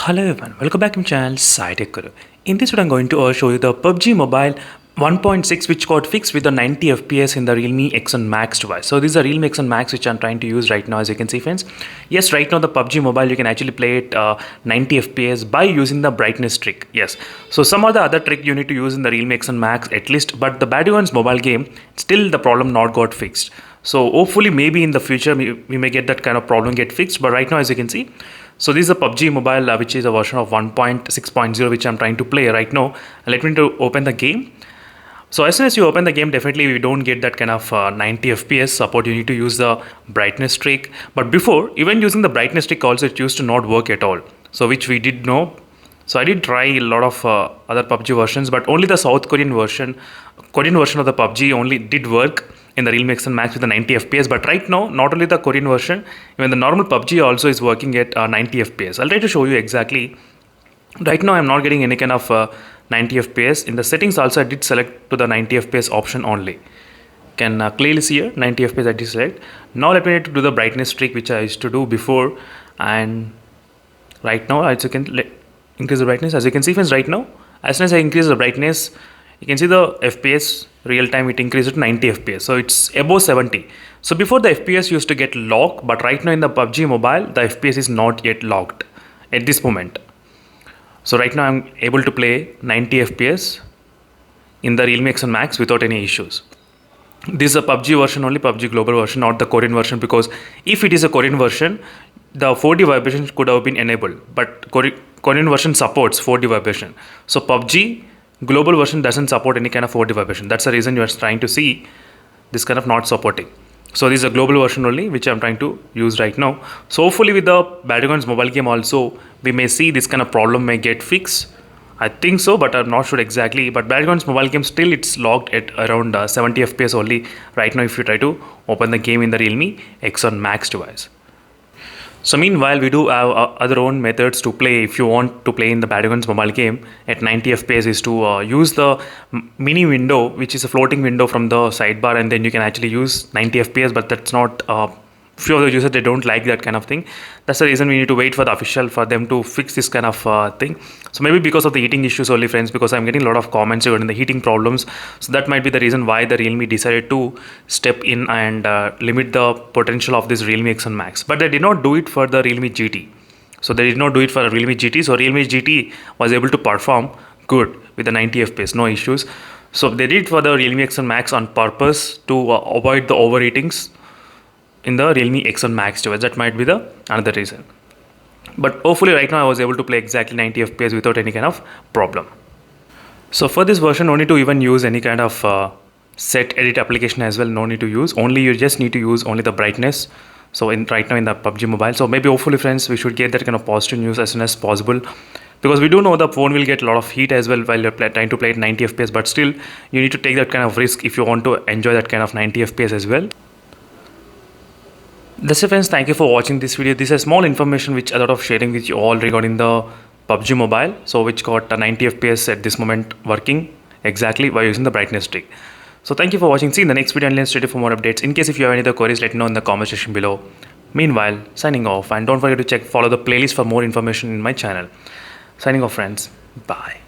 Hello everyone, welcome back to my channel SciTech Guru. In this video I'm going to show you the PUBG Mobile 1.6 which got fixed with the 90 FPS in the Realme X1 Max device. So this is a Realme X1 Max which I'm trying to use right now, as you can see friends. Yes, right now the PUBG Mobile you can actually play it 90 FPS by using the brightness trick. Yes, so some of the other trick you need to use in the Realme X1 Max at least, but the bad ones mobile game, still the problem not got fixed. So hopefully maybe in the future we may get that kind of problem get fixed, but right now as you can see, so this is a PUBG Mobile which is a version of 1.6.0 which I'm trying to play right now. Let me to open the game. So as soon as you open the game, definitely we don't get that kind of 90 FPS support. You need to use the brightness trick. But before, even using the brightness trick also, it used to not work at all. So which we did know. So I did try a lot of other PUBG versions, but only the South Korean version of the PUBG only did work in the Realme X1 Max with the 90 FPS. But right now, not only the Korean version, even the normal PUBG also is working at 90 FPS. I'll try to show you exactly. Right now, I'm not getting any kind of 90 FPS. In the settings also, I did select to the 90 FPS option only. Can clearly see here 90 FPS I did select. Now let me need to do the brightness trick which I used to do before, and right now as you can increase the brightness. As you can see friends, right now as soon as I increase the brightness, you can see the FPS real time it increased to 90 FPS, so it's above 70. So before the FPS used to get locked, but right now in the PUBG Mobile the FPS is not yet locked at this moment. So right now I'm able to play 90 FPS in the Realme X1 Max without any issues. This is a PUBG version only, PUBG global version, not the Korean version, because if it is a Korean version, the 4D vibration could have been enabled, but Korean version supports 4D vibration. So PUBG global version doesn't support any kind of 4D vibration. That's the reason you are trying to see this kind of not supporting. So this is a global version only which I'm trying to use right now. So hopefully with the Battlegrounds mobile game also, we may see this kind of problem may get fixed. I think so, but I'm not sure exactly. But Battlegrounds mobile game still it's locked at around 70 FPS only right now if you try to open the game in the Realme X1 Max device. So meanwhile, we do have other own methods to play. If you want to play in the Battlegrounds mobile game at 90 FPS, is to use the mini window, which is a floating window from the sidebar, and then you can actually use 90 FPS. But that's not few of the users, they don't like that kind of thing. That's the reason we need to wait for the official for them to fix this kind of thing. So maybe because of the heating issues only friends, because I'm getting a lot of comments regarding the heating problems. So that might be the reason why the Realme decided to step in and limit the potential of this Realme X1 Max. But they did not do it for the Realme GT. So they did not do it for the Realme GT. So Realme GT was able to perform good with the 90 FPS, no issues. So they did for the Realme X1 Max on purpose to avoid the overheatings in the Realme X1 Max device. That might be the another reason. But hopefully right now I was able to play exactly 90 FPS without any kind of problem. So for this version, no need to even use any kind of set edit application as well. No need to use. Only you just need to use only the brightness. So right now in the PUBG Mobile. So maybe hopefully friends, we should get that kind of positive news as soon as possible. Because we do know the phone will get a lot of heat as well while you're trying to play at 90 FPS. But still, you need to take that kind of risk if you want to enjoy that kind of 90 FPS as well. That's it friends, thank you for watching this video. This is a small information which I thought of sharing with you all regarding the PUBG Mobile. So which got a 90 FPS at this moment working exactly by using the brightness trick. So thank you for watching. See you in the next video and stay tuned for more updates. In case if you have any other queries, let me know in the comment section below. Meanwhile, signing off, and don't forget to follow the playlist for more information in my channel. Signing off friends, bye.